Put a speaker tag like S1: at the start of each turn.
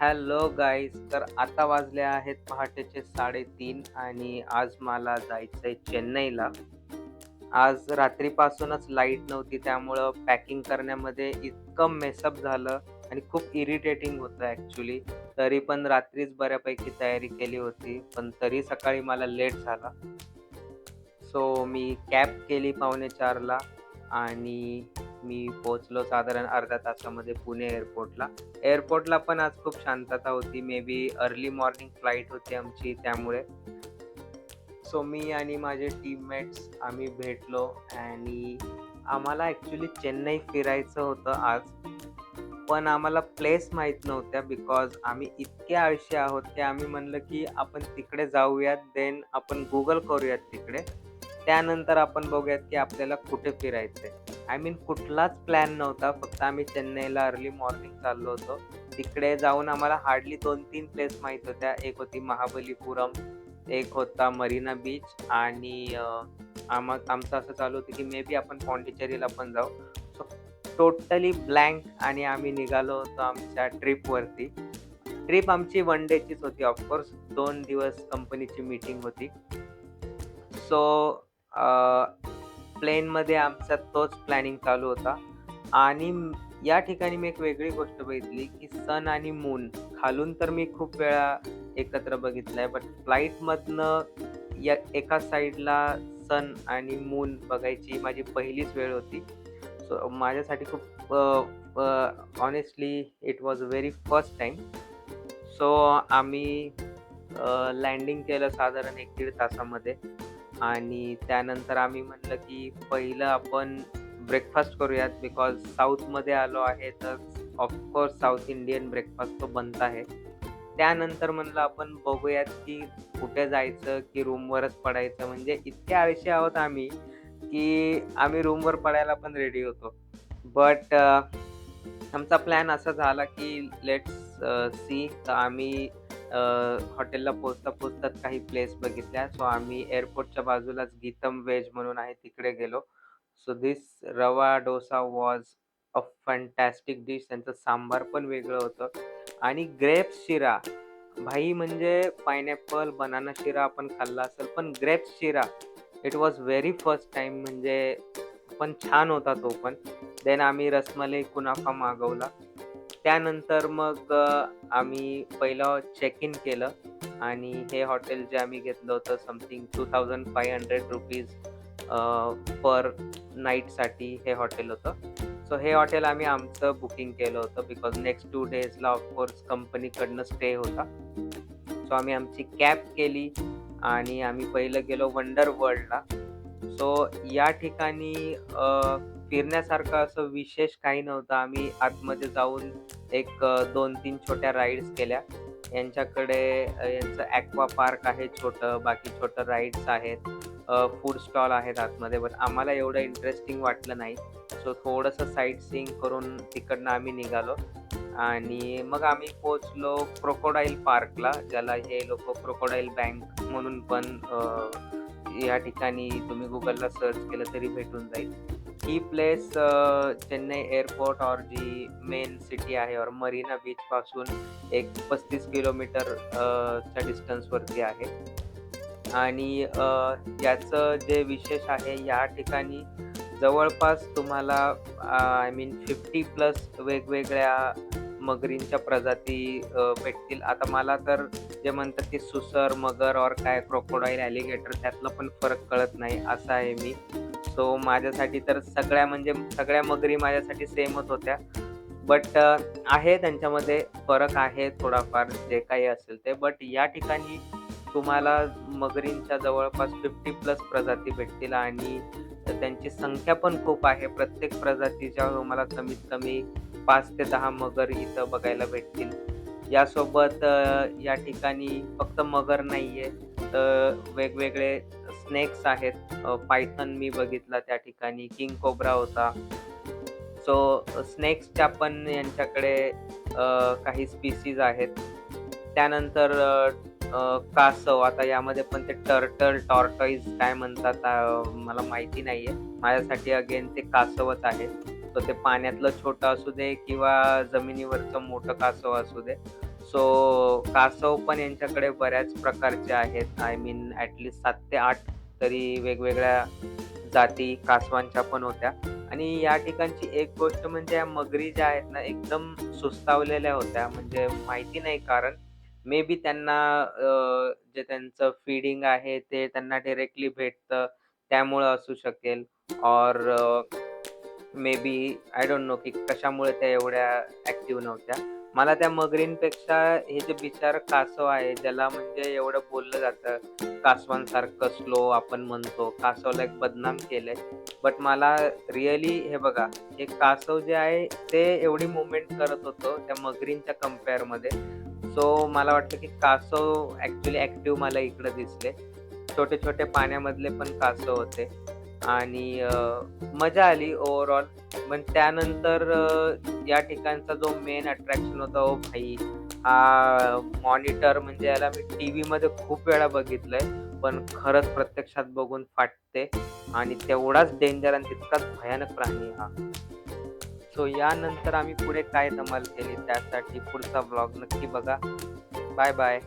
S1: Hello guys. तर आता वाजले आहेत पहाटेचे 3:30 आणि आज मला जायचंय चेन्नईला. आज रात्रीपासूनच लाईट नव्हती त्यामुळं पॅकिंग करण्यामध्ये इतकं मेसअप झालं आणि खूप इरिटेटिंग होतं ॲक्चुअली. तरी पण रात्रीच बऱ्यापैकी तयारी केली होती, पण तरी सकाळी मला लेट झाला. सो मी कॅब केली 3:45ला आणि मी पोहोचलो साधारण अर्ध्या तासामध्ये पुणे एअरपोर्टला. एअरपोर्टला पण आज खूप शांतता होती. May be early morning flight होती आमची त्यामुळे. सो मी आणि माझे टीममेट्स आम्ही भेटलो आणि आम्हाला ॲक्चुअली चेन्नई फिरायचं होतं आज. पण आम्हाला प्लेस माहीत नव्हत्या बिकॉज आम्ही इतके आळशी आहोत, की आम्ही म्हणलं, की आपण तिकडे जाऊयात, देन आपण Google करूयात तिकडे. त्यानंतर आपण बघूयात, की आपल्याला कुठे फिरायचंय. आय मीन कुठलाच प्लॅन नव्हता. फक्त आम्ही चेन्नईला अर्ली मॉर्निंग चाललो होतो. तिकडे जाऊन आम्हाला हार्डली 2-3 प्लेस माहीत होत्या. एक होती महाबलीपुरम, एक होता मरीना बीच आणि आमचं असं चालू होतं, की मे बी आपण पॉंडिचेरीला पण जाऊ. सो टोटली ब्लँक आणि आम्ही निघालो होतो आमच्या ट्रिपवरती. ट्रिप आमची वन डेचीच होती ऑफकोर्स. 2 दिवस कंपनीची मीटिंग होती. सो प्लेनमध्ये आमचा तोच प्लॅनिंग चालू होता आणि या ठिकाणी मी एक वेगळी गोष्ट बघितली, की सन आणि मून खालून तर मी खूप वेळा एकत्र बघितलंय, बट फ्लाइटमधनं या एका साइडला सन आणि मून बघायची माझी पहिलीच वेळ होती. सो माझ्यासाठी खूप honestly it was very first time. So आम्ही लँडिंग केलं साधारण 1-1.5 तासामध्ये आणि त्यानंतर आम्ही म्हटलं, की पहिलं आपण ब्रेकफास्ट करूयात बिकॉज साऊथमध्ये आलो आहे, तर ऑफकोर्स साऊथ इंडियन ब्रेकफास्ट तो बनता है. त्यानंतर म्हणलं आपण बघूयात, की कुठे जायचं, की रूमवरच पडायचं. म्हणजे इतके आळशी आहोत आम्ही, की आम्ही रूमवर पडायला पण रेडी होतो. बट आमचा प्लॅन असा झाला, की लेट्स सी. तर आम्ही हॉटेलला पोहोचता-पोहोचताच काही प्लेस बघितल्या. सो आम्ही एअरपोर्टच्या बाजूलाच गीतम व्हेज म्हणून आहे तिकडे गेलो. सो धिस रवा dosa was a fantastic dish. त्यांचं सांबार पण वेगळं होतं आणि ग्रेप्स शिरा. भाई म्हणजे पाइनएपल, बनाना शिरा आपण खाल्ला असेल, पण ग्रेप्स शिरा it was very first time म्हणजे पण छान होता तो पण. देन आम्ही रसमलाई कुनाफा मागवला. त्यानंतर मग आम्ही पहिलं चेक इन केलं आणि हे हॉटेल जे आम्ही घेतलं होतं समथिंग ₹2500 पर नाईटसाठी हे हॉटेल होतं. सो हे हॉटेल आम्ही आमचं बुकिंग केलं होतं बिकॉज नेक्स्ट 2 डेजला ऑफकोर्स कंपनीकडनं स्टे होता. सो आम्ही आमची कॅब केली आणि आम्ही पहिलं गेलो वंडर वर्ल्डला. सो या ठिकाणी फिरण्यासारखं असं विशेष काही नव्हतं. आम्ही आतमध्ये जाऊन एक 2-3 छोट्या राईड्स केल्या. यांचं ॲक्वा पार्क आहे छोटं, बाकी छोटं राईड्स आहेत. फूड स्टॉल आहेत आतमध्ये, बट आम्हाला एवढं इंटरेस्टिंग वाटलं नाही. सो थोडंसं साईट सीइंग करून तिकडनं आम्ही निघालो आणि मग आम्ही पोहोचलो क्रोकोडाईल पार्कला, ज्याला हे लोकं क्रोकोडाईल बँक म्हणून पण या ठिकाणी तुम्ही Googleला सर्च केलं तरी भेटून जाईल. ही प्लेस चेन्नई एअरपोर्ट और जी मेन सिटी आहे और मरीना बीचपासून एक 35 किलोमीटर च्या डिस्टन्सवरती आहे. आणि याचं जे विशेष आहे या ठिकाणी जवळपास तुम्हाला आय मीन 50 प्लस वेगवेगळ्या मगरींच्या प्रजाती भेटतील. आता मला तर जे म्हणतात ते सुसर, मगर और काय क्रोकोडाईल, ॲलिगेटर त्यातला पण फरक कळत नाही, असा आहे मी. सो माझ्यासाठी तर सगळ्या म्हणजे सगळ्या मगरी माझ्यासाठी सेमच होत्या. बट आहे त्यांच्यामध्ये फरक आहे थोडाफार जे काही असेल ते. बट या ठिकाणी तुम्हाला मगरींच्या जवळपास 50 प्लस प्रजाती भेटतील आणि त्यांची संख्या पण खूप आहे. प्रत्येक प्रजातीच्या तुम्हाला कमीत कमी 5 ते 10 मगर इथं बघायला भेटतील. यासोबत या ठिकाणी फक्त मगर नाहीये, तर वेगवेगळे स्नेक्स आहेत. पायथन मी बघितला त्या ठिकाणी, किंग कोब्रा होता. सो स्नेक्सच्या पण यांच्याकडे काही स्पीसीज आहेत. त्यानंतर कासव. आता यामध्ये पण ते टर्टल, टॉर्टॉइज काय म्हणतात मला माहिती नाहीये. माझ्यासाठी अगेन ते कासवच आहे. तर ते पाण्यातलं छोटं असू दे किंवा जमिनीवरचं मोठं कासव असू दे. सो कासव पण यांच्याकडे बऱ्याच प्रकारचे आहेत. आय मीन ॲट 7 ते 8 तरी वेगवेगळ्या जाती कासवांच्या पण होत्या. आणि या ठिकाणची एक गोष्ट म्हणजे या मगरी ज्या आहेत ना, एकदम सुस्तावलेल्या होत्या. म्हणजे माहिती नाही कारण. मे बी त्यांना जे त्यांचं फीडिंग आहे ते त्यांना डायरेक्टली भेटतं त्यामुळं असू शकेल. Or maybe I don't know की कशामुळे त्या एवढ्या ॲक्टिव्ह नव्हत्या. मला त्या मगरींपेक्षा हे जे बिचारं कासव आहे, ज्याला म्हणजे एवढं बोललं जातं, कासवांसारखं स्लो आपण म्हणतो, कासवाला एक बदनाम केलंय. बट मला रिअली हे बघा, हे कासव जे आहे ते एवढी मूव्हमेंट करत होतं त्या मगरींच्या कंपेअरमध्ये. सो मला वाटतं की कासव ॲक्चुअली ॲक्टिव्ह मला इकडं दिसले. छोटे-छोटे पाण्यामधले पण कासव होते आणि मजा आली ओव्हरऑल. पण त्यानंतर या ठिकाणचा जो मेन अट्रॅक्शन होता, ओ भाई! हा मॉनिटर म्हणजे याला मी टीव्हीमध्ये खूप वेळा बघितलंय, पण खरंच प्रत्यक्षात बघून फाटते आणि तेवढाच डेंजर आणि तितकाच भयानक प्राणी आहे हा. सो यानंतर आम्ही पुढे काय धमाल केली त्यासाठी पुढचा व्लॉग नक्की बघा. Bye bye.